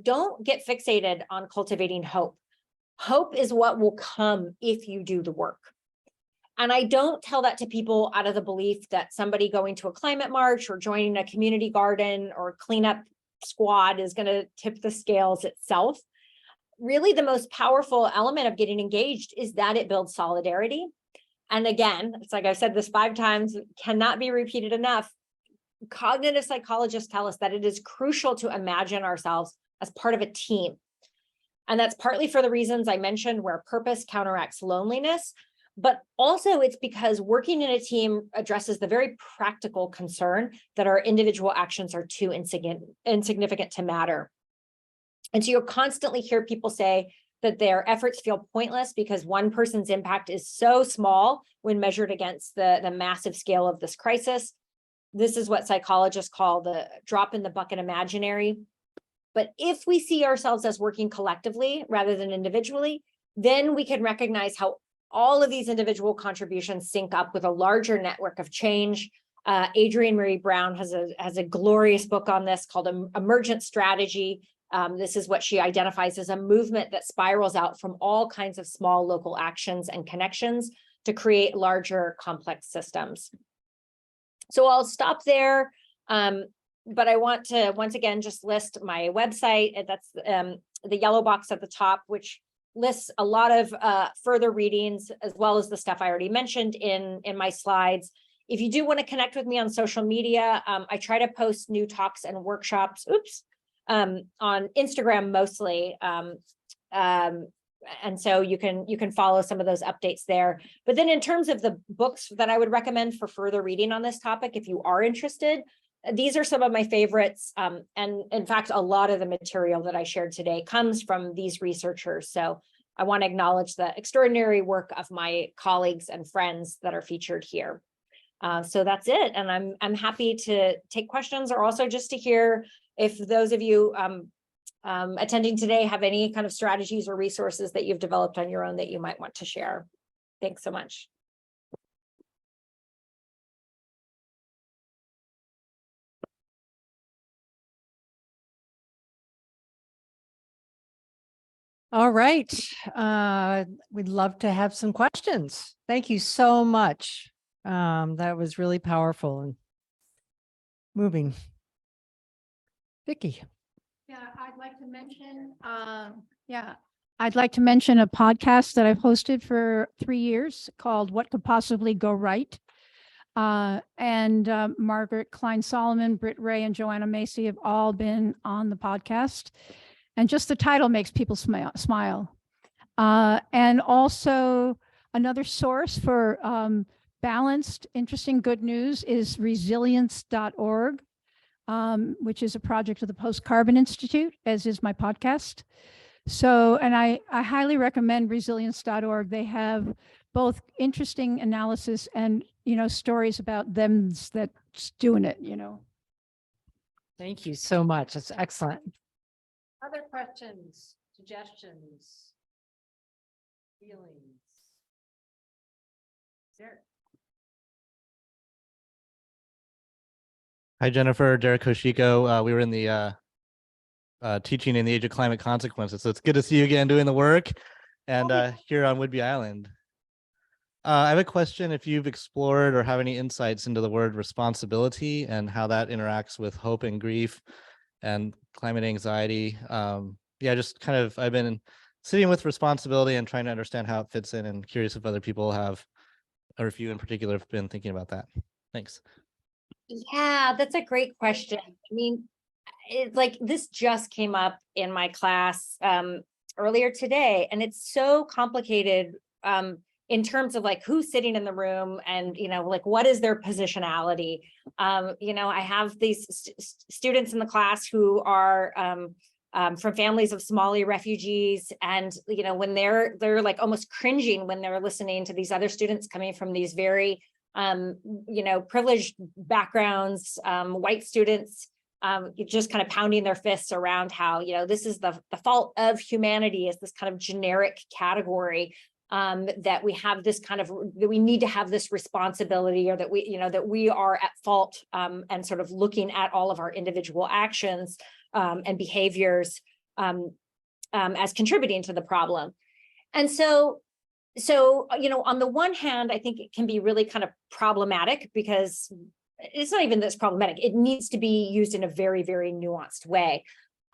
[SPEAKER 2] don't get fixated on cultivating hope. Hope is what will come if you do the work. And I don't tell that to people out of the belief that somebody going to a climate march or joining a community garden or cleanup squad is going to tip the scales itself. Really, the most powerful element of getting engaged is that it builds solidarity. And again, it's like I've said this 5 times, cannot be repeated enough. Cognitive psychologists tell us that it is crucial to imagine ourselves as part of a team. And that's partly for the reasons I mentioned, where purpose counteracts loneliness, but also it's because working in a team addresses the very practical concern that our individual actions are too insignificant to matter. And so you'll constantly hear people say that their efforts feel pointless because one person's impact is so small when measured against the massive scale of this crisis. This is what psychologists call the drop in the bucket imaginary. But if we see ourselves as working collectively rather than individually, then we can recognize how all of these individual contributions sync up with a larger network of change. Adrienne Marie Brown has a glorious book on this called Emergent Strategy. This is what she identifies as a movement that spirals out from all kinds of small local actions and connections to create larger complex systems. So I'll stop there, but I want to once again just list my website. And that's the yellow box at the top, which lists a lot of further readings, as well as the stuff I already mentioned in my slides. If you do want to connect with me on social media, I try to post new talks and workshops. on Instagram mostly. And so you can follow some of those updates there. But then in terms of the books that I would recommend for further reading on this topic, if you are interested, these are some of my favorites. And in fact, a lot of the material that I shared today comes from these researchers. So I want to acknowledge the extraordinary work of my colleagues and friends that are featured here. So that's it. And I'm happy to take questions, or also just to hear if those of you attending today have any kind of strategies or resources that you've developed on your own that you might want to share. Thanks so much.
[SPEAKER 1] All right. We'd love to have some questions. Thank you so much. That was really powerful and moving. Vicki.
[SPEAKER 3] Yeah, I'd like to mention a podcast that I've hosted for 3 years called What Could Possibly Go Right. And Margaret Klein-Solomon, Britt Ray, and Joanna Macy have all been on the podcast. And just the title makes people smile. And also another source for balanced, interesting, good news is resilience.org. Which is a project of the Post-Carbon Institute, as is my podcast. So, and I highly recommend resilience.org. They have both interesting analysis and, stories about them that's doing it,
[SPEAKER 1] Thank you so much. That's excellent. Other questions, suggestions, feelings? Derek.
[SPEAKER 4] Hi, Jennifer, Derek Hoshiko. We were in the teaching in the Age of Climate Consequences. So it's good to see you again doing the work and here on Whidbey Island. I have a question if you've explored or have any insights into the word responsibility and how that interacts with hope and grief and climate anxiety. Just kind of, I've been sitting with responsibility and trying to understand how it fits in, and curious if other people have, or if you in particular have been thinking about that. Thanks.
[SPEAKER 2] Yeah, that's a great question. I mean, it's like this just came up in my class earlier today, and it's so complicated in terms of like who's sitting in the room and, like what is their positionality. I have these students in the class who are from families of Somali refugees, and when they're like almost cringing when they're listening to these other students coming from these very privileged backgrounds, white students, just kind of pounding their fists around how, this is the fault of humanity, is this kind of generic category, that we have this kind of, that we need to have this responsibility, or that we are at fault, and sort of looking at all of our individual actions and behaviors as contributing to the problem. And so, on the one hand, I think it can be really kind of problematic, because it's not even that it's problematic. It needs to be used in a very, very nuanced way.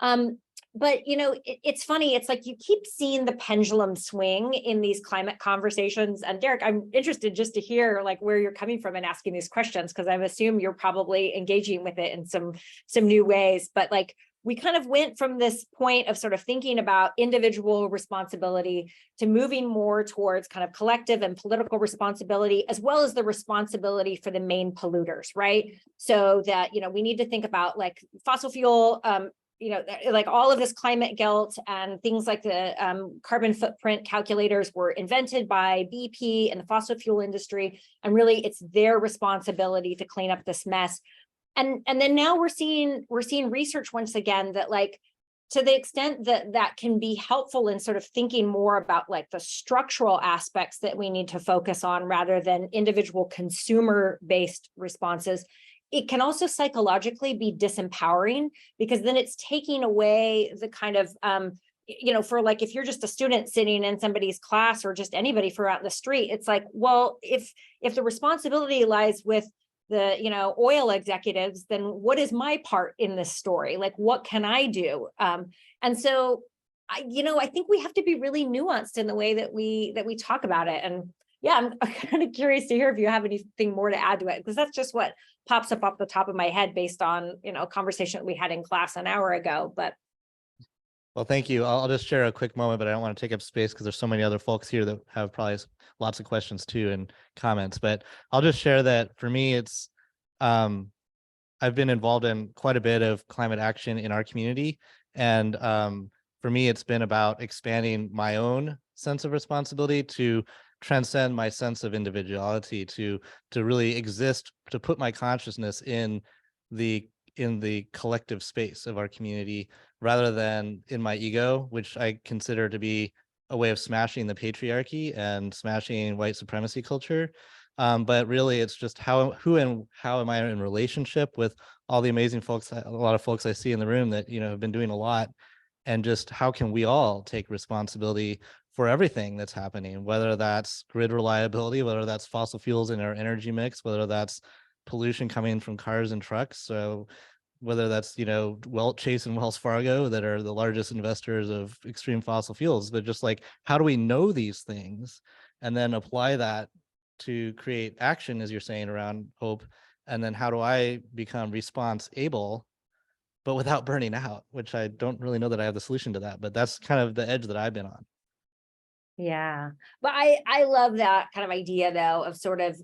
[SPEAKER 2] But, it's funny. It's like you keep seeing the pendulum swing in these climate conversations. And Derek, I'm interested just to hear like where you're coming from and asking these questions, because I assume you're probably engaging with it in some new ways. But like, we kind of went from this point of sort of thinking about individual responsibility to moving more towards kind of collective and political responsibility, as well as the responsibility for the main polluters, right? So that, we need to think about like fossil fuel, like all of this climate guilt and things like the carbon footprint calculators were invented by BP and the fossil fuel industry. And really it's their responsibility to clean up this mess. And then now we're seeing research once again that like, to the extent that that can be helpful in sort of thinking more about like the structural aspects that we need to focus on rather than individual consumer-based responses, it can also psychologically be disempowering, because then it's taking away the kind of, for like, if you're just a student sitting in somebody's class or just anybody for out in the street, it's like, well, if the responsibility lies with the oil executives, then what is my part in this story? Like, what can I do? And so I think we have to be really nuanced in the way that we talk about it. And yeah, I'm kind of curious to hear if you have anything more to add to it, because that's just what pops up off the top of my head based on, a conversation that we had in class an hour ago, but.
[SPEAKER 4] Well, thank you. I'll just share a quick moment, but I don't want to take up space because there's so many other folks here that have probably lots of questions too and comments. But I'll just share that for me, it's I've been involved in quite a bit of climate action in our community, and for me, it's been about expanding my own sense of responsibility to transcend my sense of individuality, to really exist, to put my consciousness in the collective space of our community rather than in my ego, which I consider to be a way of smashing the patriarchy and smashing white supremacy culture. But really, it's just how am I in relationship with all the amazing folks, a lot of folks I see in the room that have been doing a lot, and just how can we all take responsibility for everything that's happening, whether that's grid reliability, whether that's fossil fuels in our energy mix, whether that's pollution coming from cars and trucks. So whether that's, Chase and Wells Fargo that are the largest investors of extreme fossil fuels, but just like, how do we know these things and then apply that to create action, as you're saying, around hope? And then how do I become response able, but without burning out, which I don't really know that I have the solution to that, but that's kind of the edge that I've been on.
[SPEAKER 2] Yeah, but I love that kind of idea though, of sort of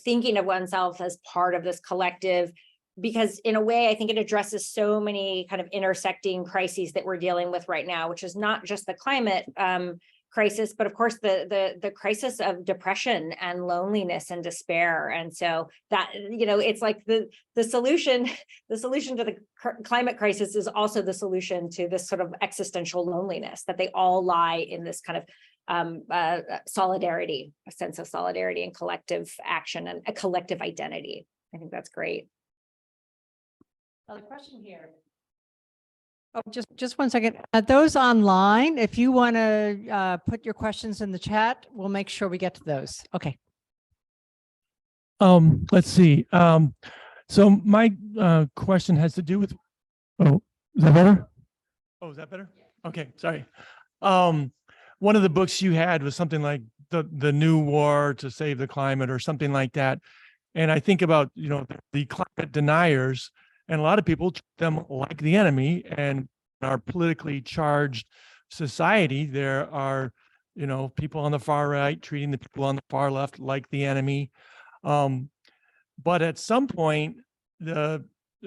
[SPEAKER 2] thinking of oneself as part of this collective, because in a way, I think it addresses so many kind of intersecting crises that we're dealing with right now, which is not just the climate crisis, but of course the crisis of depression and loneliness and despair. And so that, it's like the solution to the climate crisis is also the solution to this sort of existential loneliness, that they all lie in this kind of solidarity, a sense of solidarity and collective action and a collective identity. I think that's great.
[SPEAKER 1] Another question here. Oh, just 1 second. Those online, if you want to put your questions in the chat, we'll make sure we get to those. Okay.
[SPEAKER 5] Let's see. So my question has to do with, is that better? Oh, is that better? Okay, sorry. One of the books you had was something like the new war to save the climate or something like that. And I think about, the climate deniers, and a lot of people treat them like the enemy. And our politically charged society, there are, people on the far right treating the people on the far left like the enemy. But at some point, the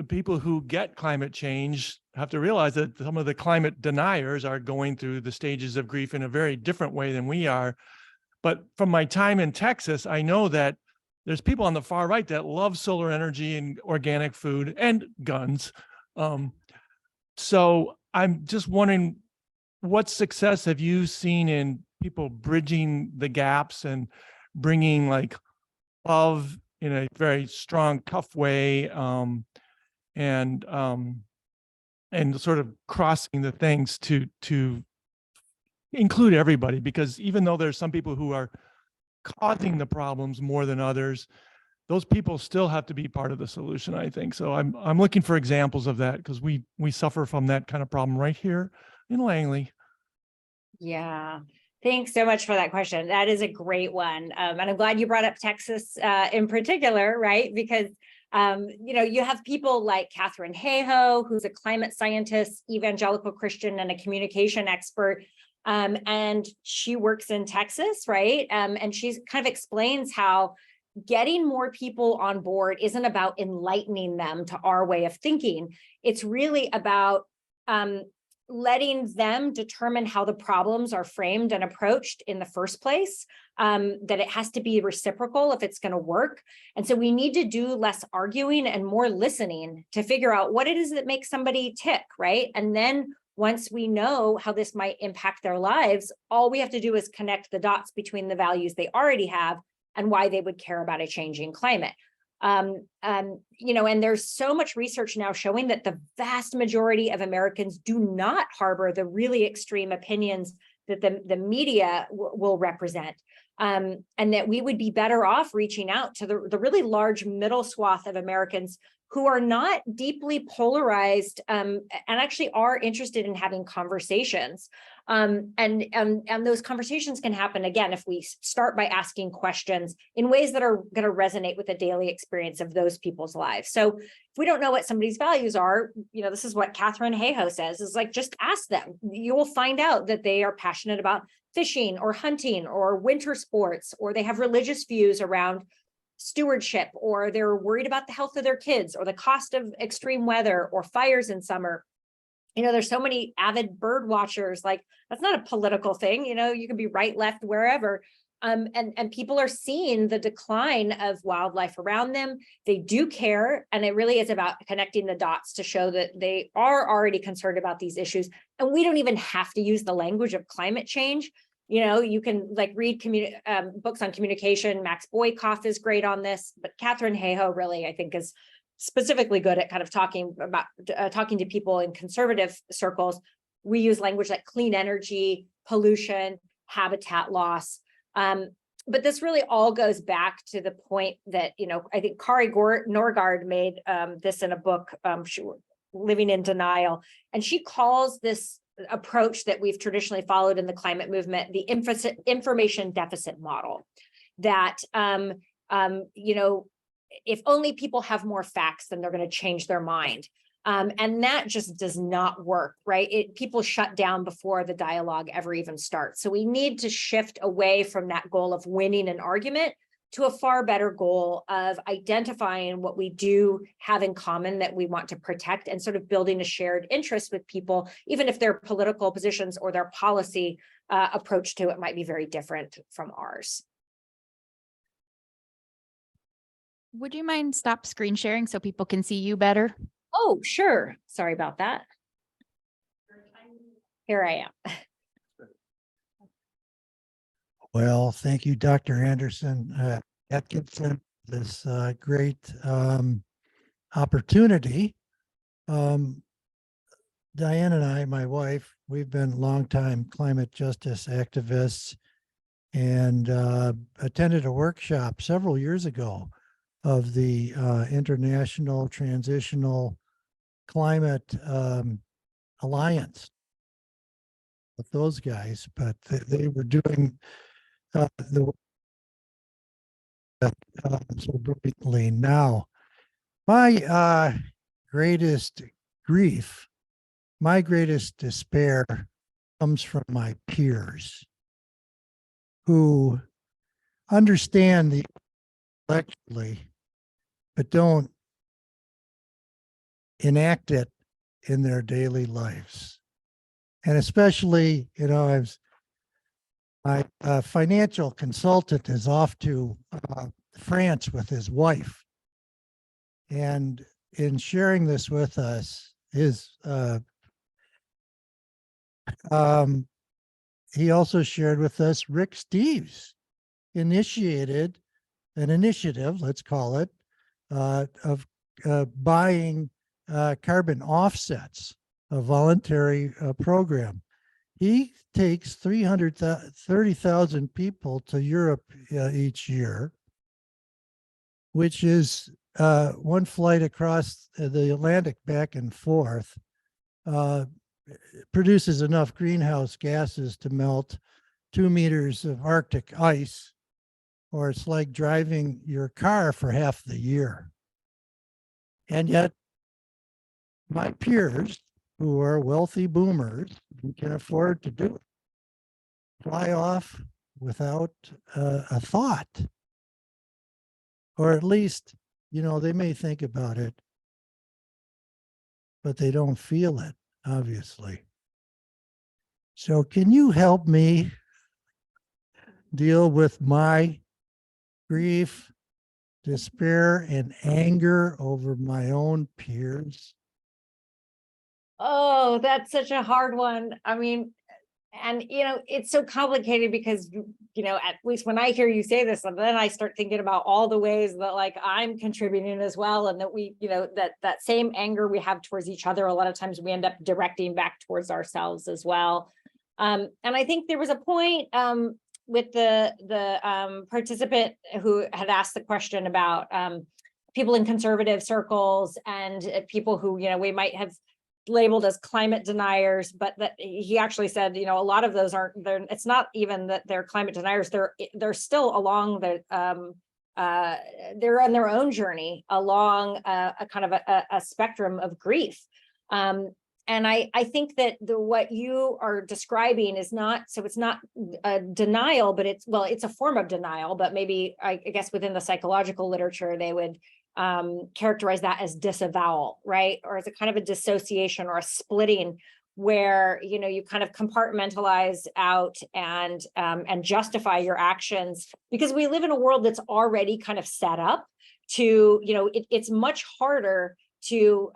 [SPEAKER 5] people who get climate change have to realize that some of the climate deniers are going through the stages of grief in a very different way than we are. But from my time in Texas, I know that there's people on the far right that love solar energy and organic food and guns. So I'm just wondering, what success have you seen in people bridging the gaps and bringing like love in a very strong, tough way, and sort of crossing the things to include everybody? Because even though there's some people who are causing the problems more than others, those people still have to be part of the solution, I think. So I'm looking for examples of that, because we suffer from that kind of problem right here in Langley. Yeah.
[SPEAKER 2] Thanks so much for that question. That is a great one. And I'm glad you brought up Texas in particular, right? Because, you have people like Catherine Hayhoe, who's a climate scientist, evangelical Christian, and a communication expert. And she works in Texas, right? And she kind of explains how getting more people on board isn't about enlightening them to our way of thinking. It's really about letting them determine how the problems are framed and approached in the first place, that it has to be reciprocal if it's going to work. And so we need to do less arguing and more listening to figure out what it is that makes somebody tick, right? And then once we know how this might impact their lives, all we have to do is connect the dots between the values they already have and why they would care about a changing climate. And there's so much research now showing that the vast majority of Americans do not harbor the really extreme opinions that the media will represent. And that we would be better off reaching out to the really large middle swath of Americans who are not deeply polarized and actually are interested in having conversations. And those conversations can happen again if we start by asking questions in ways that are going to resonate with the daily experience of those people's lives. So if we don't know what somebody's values are, this is what Catherine Hayhoe says, is like, just ask them. You will find out that they are passionate about fishing or hunting or winter sports, or they have religious views around stewardship, or they're worried about the health of their kids or the cost of extreme weather or fires in summer. There's so many avid bird watchers. Like, that's not a political thing. You can be right, left, wherever. And people are seeing the decline of wildlife around them. They do care. And it really is about connecting the dots to show that they are already concerned about these issues. And we don't even have to use the language of climate change. You can read books on communication. Max Boykoff is great on this, but Catherine Hayhoe really, I think, is specifically good at kind of talking to people in conservative circles. We use language like clean energy, pollution, habitat loss. But this really all goes back to the point that, I think Kari Norgaard made this in a book, Living in Denial. And she calls this approach that we've traditionally followed in the climate movement the information deficit model. That, if only people have more facts, then they're going to change their mind. And that just does not work, right? People shut down before the dialogue ever even starts. So we need to shift away from that goal of winning an argument to a far better goal of identifying what we do have in common that we want to protect, and sort of building a shared interest with people, even if their political positions or their policy approach to it might be very different from ours.
[SPEAKER 6] Would you mind stop screen sharing so people can see you better?
[SPEAKER 2] Oh, sure. Sorry about that. Here I am.
[SPEAKER 7] Well, thank you, Dr. Anderson, Atkinson, this great opportunity. Diane and I, my wife, we've been longtime climate justice activists, and attended a workshop several years ago of the International Transitional Climate Alliance with those guys, but they were doing so brilliantly. Now, my greatest grief, my greatest despair comes from my peers who understand the intellectually, but don't enact it in their daily lives. And especially, my financial consultant is off to France with his wife. And in sharing this with us, he also shared with us Rick Steves initiated an initiative, let's call it, of buying carbon offsets, a voluntary program. He takes 330,000 people to Europe each year, which is one flight across the Atlantic back and forth, produces enough greenhouse gases to melt 2 meters of Arctic ice, or it's like driving your car for half the year. And yet, my peers, who are wealthy boomers who can afford to do it, fly off without a thought. Or at least, they may think about it, but they don't feel it, obviously. So can you help me deal with my grief, despair, and anger over my own peers?
[SPEAKER 2] Oh, that's such a hard one. I mean, and it's so complicated because, at least when I hear you say this, and then I start thinking about all the ways that I'm contributing as well. And that we, that same anger we have towards each other, a lot of times we end up directing back towards ourselves as well. And I think there was a point with the participant who had asked the question about people in conservative circles and people who, we might have labeled as climate deniers, but that he actually said, you know, a lot of those aren't, it's not even that they're climate deniers, they're still along the, they're on their own journey along a kind of a spectrum of grief. And I think that what you are describing is not, so it's not a denial, but it's a form of denial, but maybe I guess within the psychological literature, they would characterize that as disavowal, right? Or as a kind of a dissociation or a splitting where, you know, you kind of compartmentalize out and justify your actions, because we live in a world that's already kind of set up to, you know, it's much harder to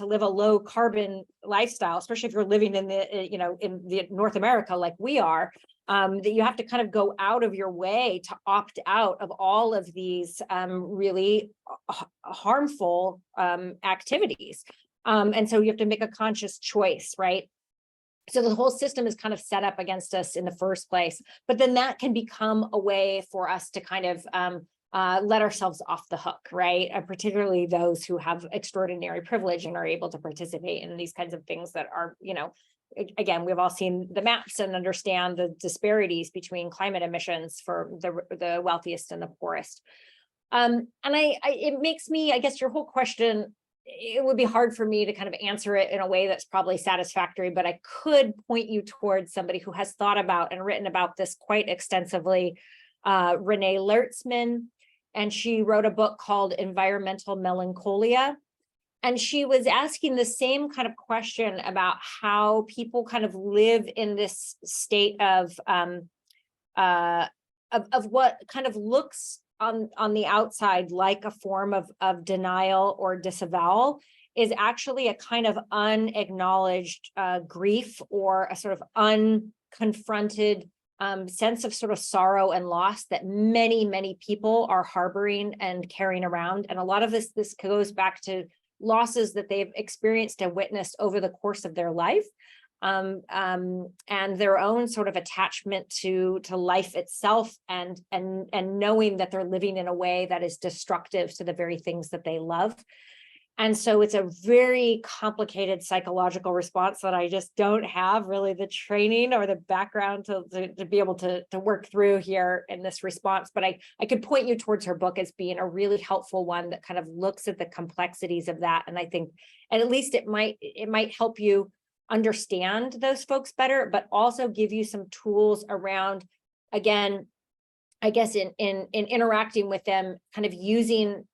[SPEAKER 2] live a low carbon lifestyle, especially if you're living in the, you know, in the North America like we are, that you have to kind of go out of your way to opt out of all of these really harmful activities. And so you have to make a conscious choice, right? So the whole system is kind of set up against us in the first place, but then that can become a way for us to kind of let ourselves off the hook, right? Particularly those who have extraordinary privilege and are able to participate in these kinds of things that are, you know, again, we've all seen the maps and understand the disparities between climate emissions for the wealthiest and the poorest. And it makes me, I guess your whole question, it would be hard for me to kind of answer it in a way that's probably satisfactory, but I could point you towards somebody who has thought about and written about this quite extensively, Renee Lertzman, and she wrote a book called Environmental Melancholia. And she was asking the same kind of question about how people kind of live in this state of what kind of looks on the outside like a form of denial or disavowal is actually a kind of unacknowledged grief or a sort of unconfronted sense of sort of sorrow and loss that many people are harboring and carrying around. And a lot of this goes back to losses that they've experienced and witnessed over the course of their life, and their own sort of attachment to life itself, and knowing that they're living in a way that is destructive to the very things that they love. And so it's a very complicated psychological response that I just don't have really the training or the background to be able to work through here in this response. But I could point you towards her book as being a really helpful one that kind of looks at the complexities of that. And I think, and at least it might help you understand those folks better, but also give you some tools around, again, I guess in interacting with them, kind of using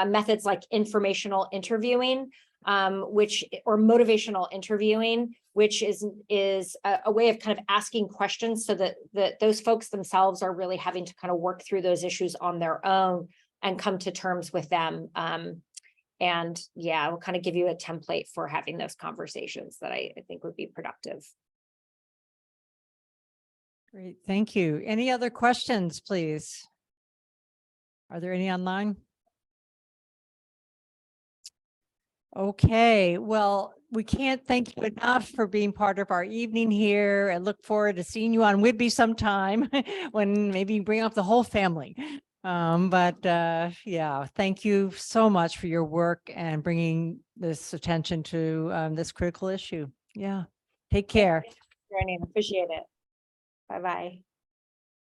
[SPEAKER 2] methods like informational interviewing, or motivational interviewing, which is a way of kind of asking questions so that those folks themselves are really having to kind of work through those issues on their own and come to terms with them. And yeah, we'll kind of give you a template for having those conversations that I think would be productive.
[SPEAKER 1] Great, thank you. Any other questions, please? Are there any online? Okay, well, we can't thank you enough for being part of our evening here, and look forward to seeing you on Whidbey sometime when maybe you bring up the whole family. Yeah, thank you so much for your work and bringing this attention to this critical issue. Yeah, take care.
[SPEAKER 2] Thanks for joining. Appreciate it. Bye-bye.